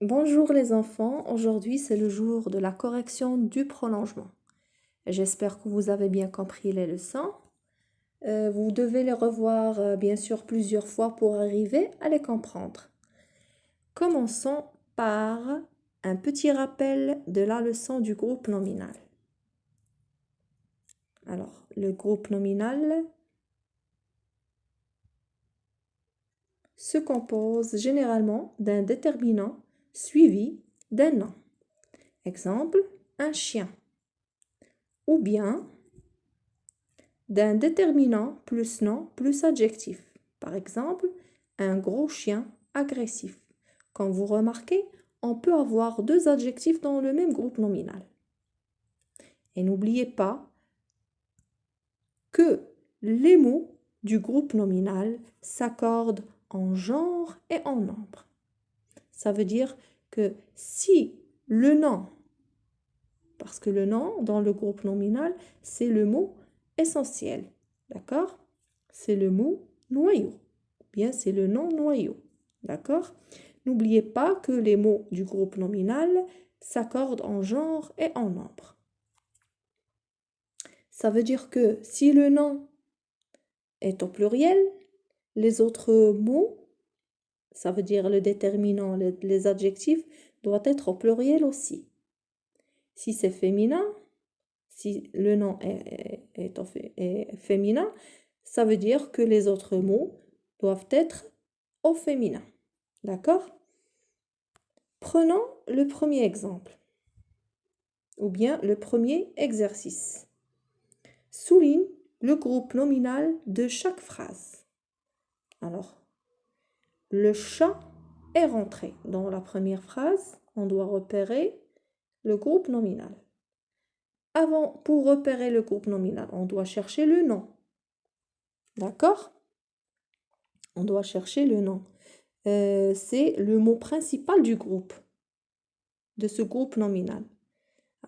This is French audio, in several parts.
Bonjour les enfants, aujourd'hui c'est le jour de la correction du prolongement. J'espère que vous avez bien compris les leçons. Vous devez les revoir bien sûr plusieurs fois pour arriver à les comprendre. Commençons par un petit rappel de la leçon du groupe nominal. Alors, le groupe nominal se compose généralement d'un déterminant suivi d'un nom. Exemple, un chien. Ou bien d'un déterminant plus nom plus adjectif. Par exemple, un gros chien agressif. Comme vous remarquez, on peut avoir deux adjectifs dans le même groupe nominal. Et n'oubliez pas que les mots du groupe nominal s'accordent en genre et en nombre. Ça veut dire que si le nom, parce que le nom dans le groupe nominal, c'est le mot essentiel, d'accord? C'est le mot noyau, bien c'est le nom noyau, d'accord? N'oubliez pas que les mots du groupe nominal s'accordent en genre et en nombre. Ça veut dire que si le nom est au pluriel, les autres mots, ça veut dire le déterminant, les adjectifs, doivent être au pluriel aussi. Si c'est féminin, si le nom est féminin, ça veut dire que les autres mots doivent être au féminin. D'accord? Prenons le premier exemple, ou bien le premier exercice. Souligne le groupe nominal de chaque phrase. Alors, le chat est rentré. Dans la première phrase, on doit repérer le groupe nominal. Pour repérer le groupe nominal, on doit chercher le nom. D'accord? On doit chercher le nom. C'est le mot principal du groupe, de ce groupe nominal.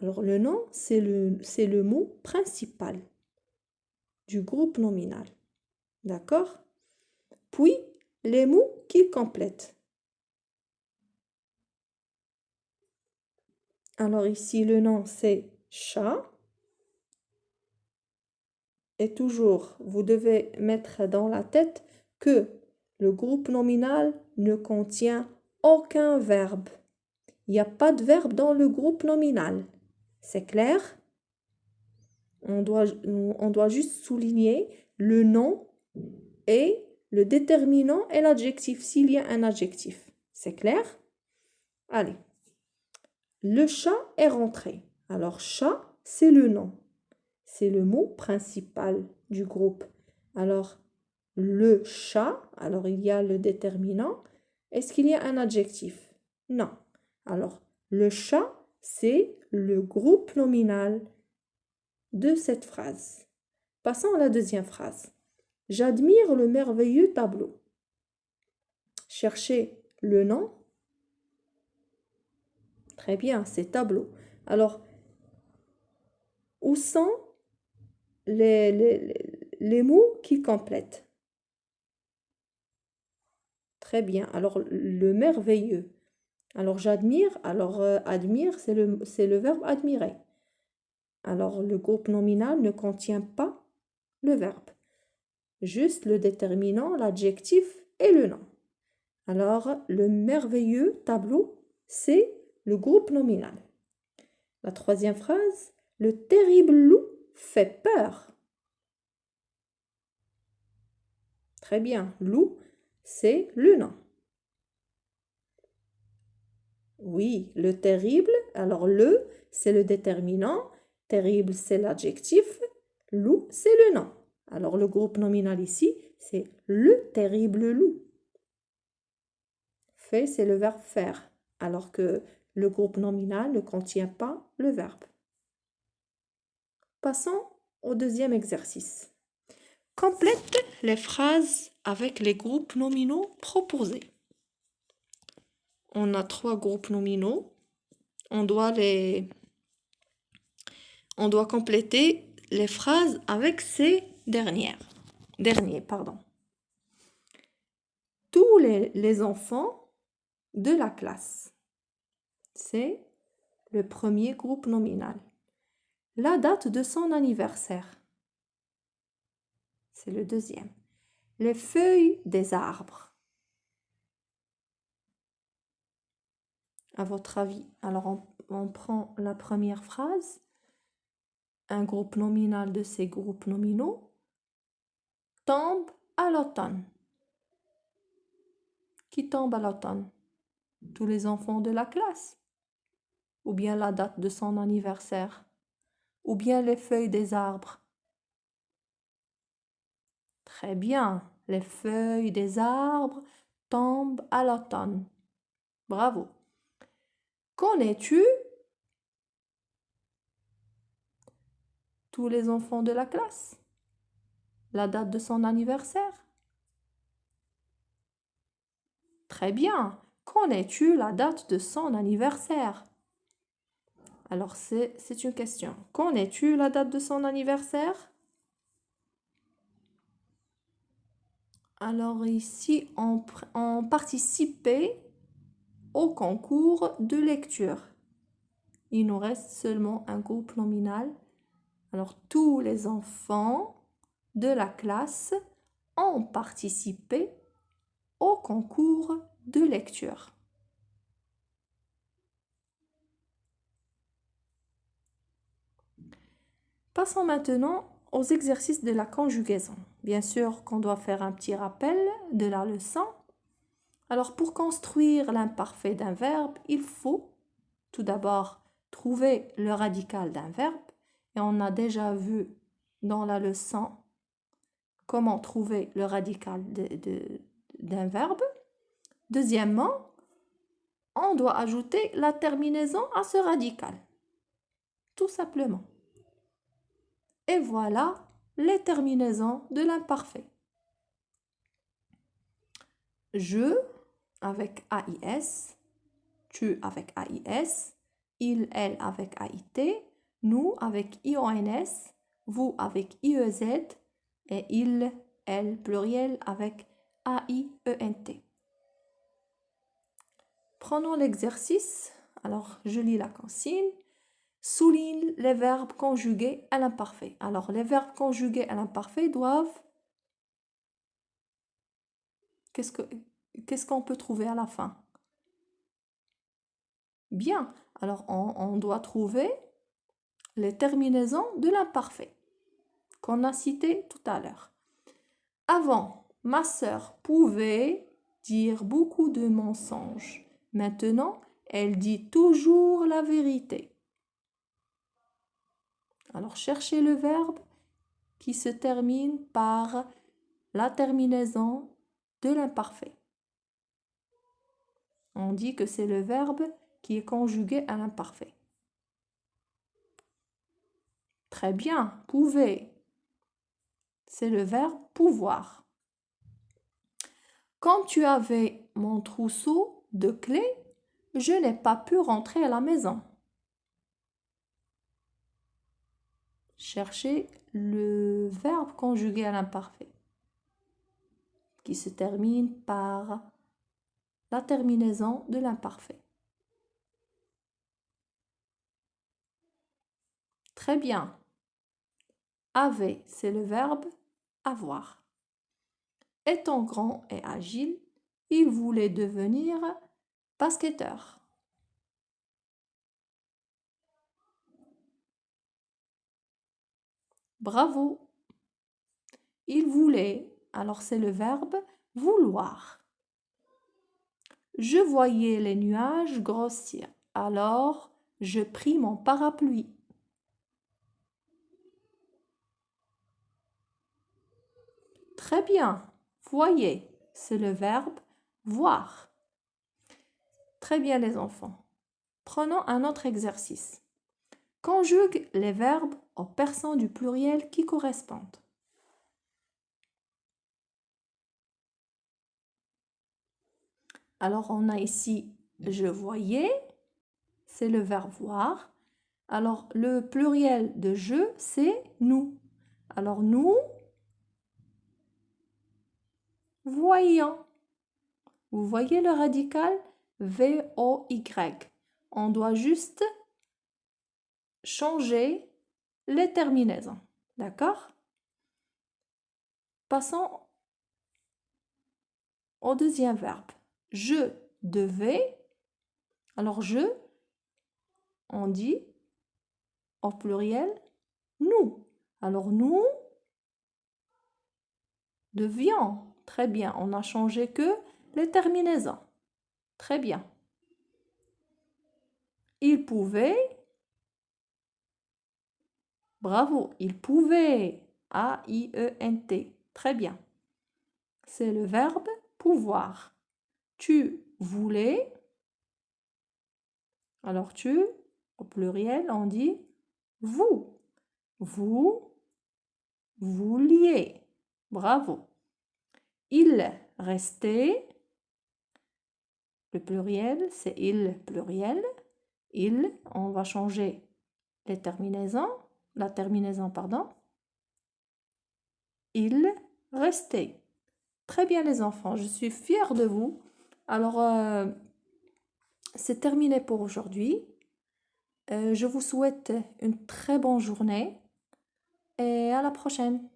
Alors, le nom, c'est le mot principal du groupe nominal. D'accord? Puis, les mots qu'il complète. Alors, ici, le nom, c'est chat. Et toujours, vous devez mettre dans la tête que le groupe nominal ne contient aucun verbe. Il n'y a pas de verbe dans le groupe nominal. C'est clair? On doit juste souligner le nom et le déterminant et l'adjectif, s'il y a un adjectif. C'est clair? Allez. Le chat est rentré. Alors, chat, c'est le nom. C'est le mot principal du groupe. Alors, le chat, alors il y a le déterminant. Est-ce qu'il y a un adjectif? Non. Alors, le chat, c'est le groupe nominal de cette phrase. Passons à la deuxième phrase. J'admire le merveilleux tableau. Cherchez le nom. Très bien, c'est tableau. Alors, où sont les mots qui complètent? Très bien. Alors, le merveilleux. Alors, j'admire. Alors, admire, c'est le verbe admirer. Alors, le groupe nominal ne contient pas le verbe. Juste le déterminant, l'adjectif et le nom. Alors, le merveilleux tableau, c'est le groupe nominal. La troisième phrase, le terrible loup fait peur. Très bien, loup, c'est le nom. Oui, le terrible, alors le, c'est le déterminant, terrible, c'est l'adjectif, loup, c'est le nom. Alors le groupe nominal ici, c'est le terrible loup. Fait, c'est le verbe faire, alors que le groupe nominal ne contient pas le verbe. Passons au deuxième exercice. Complète les phrases avec les groupes nominaux proposés. On a 3 groupes nominaux. On doit compléter les phrases avec ces derniers. Tous les enfants de la classe. c'est le premier groupe nominal. La date de son anniversaire, c'est le deuxième. Les feuilles des arbres. À votre avis, alors on prend la première phrase, un groupe nominal de ces groupes nominaux tombe à l'automne. Qui tombe à l'automne? Tous les enfants de la classe, ou bien la date de son anniversaire, ou bien les feuilles des arbres. Très bien, les feuilles des arbres tombent à l'automne. Bravo. Connais-tu tous les enfants de la classe? La date de son anniversaire? Très bien. Connais-tu la date de son anniversaire? Alors, c'est une question. Connais-tu la date de son anniversaire? Alors ici, on participait au concours de lecture. Il nous reste seulement un groupe nominal. Alors, tous les enfants de la classe ont participé au concours de lecture. Passons maintenant aux exercices de la conjugaison. Bien sûr qu'on doit faire un petit rappel de la leçon. Alors, pour construire l'imparfait d'un verbe, il faut tout d'abord trouver le radical d'un verbe. Et on a déjà vu dans la leçon comment trouver le radical d'un verbe. Deuxièmement, on doit ajouter la terminaison à ce radical. Tout simplement. Et voilà les terminaisons de l'imparfait. Je avec AIS, tu avec AIS, il, elle avec AIT, nous avec IONS, vous avec IEZ et il, elle, pluriel avec AIENT. Prenons l'exercice. Alors, je lis la consigne. Souligne les verbes conjugués à l'imparfait. Alors, les verbes conjugués à l'imparfait doivent... Qu'est-ce qu'on peut trouver à la fin? Bien. Alors, on doit trouver les terminaisons de l'imparfait qu'on a cité tout à l'heure. Avant, ma sœur pouvait dire beaucoup de mensonges. Maintenant, elle dit toujours la vérité. Alors, cherchez le verbe qui se termine par la terminaison de l'imparfait. On dit que c'est le verbe qui est conjugué à l'imparfait. Très bien, pouvez. C'est le verbe pouvoir. Quand tu avais mon trousseau de clés, je n'ai pas pu rentrer à la maison. Cherchez le verbe conjugué à l'imparfait qui se termine par la terminaison de l'imparfait. Très bien. Avait, c'est le verbe avoir. Étant grand et agile, il voulait devenir basketteur. Bravo. Il voulait, alors c'est le verbe vouloir. Je voyais les nuages grossir, alors je pris mon parapluie. Très bien. Voyez, c'est le verbe voir. Très bien les enfants. Prenons un autre exercice. Conjugue les verbes aux personnes du pluriel qui correspondent. Alors, on a ici je voyais, c'est le verbe voir. Alors, le pluriel de je, c'est nous. Alors, nous voyons. Vous voyez le radical V-O-Y. On doit juste changer les terminaisons. D'accord? Passons au deuxième verbe. Je devais. Alors, on dit au pluriel nous. Alors, nous devions. Très bien. On n'a changé que les terminaisons. Très bien. Il pouvait. Bravo. Il pouvait. A-I-E-N-T. Très bien. C'est le verbe pouvoir. Tu voulais. Alors, tu, au pluriel, on dit vous. Vous vouliez. Bravo. Il restait. Le pluriel, c'est il pluriel. Il, on va changer les terminaisons. La terminaison, pardon. Il restait. Très bien les enfants, je suis fière de vous. Alors, c'est terminé pour aujourd'hui. Je vous souhaite une très bonne journée et à la prochaine.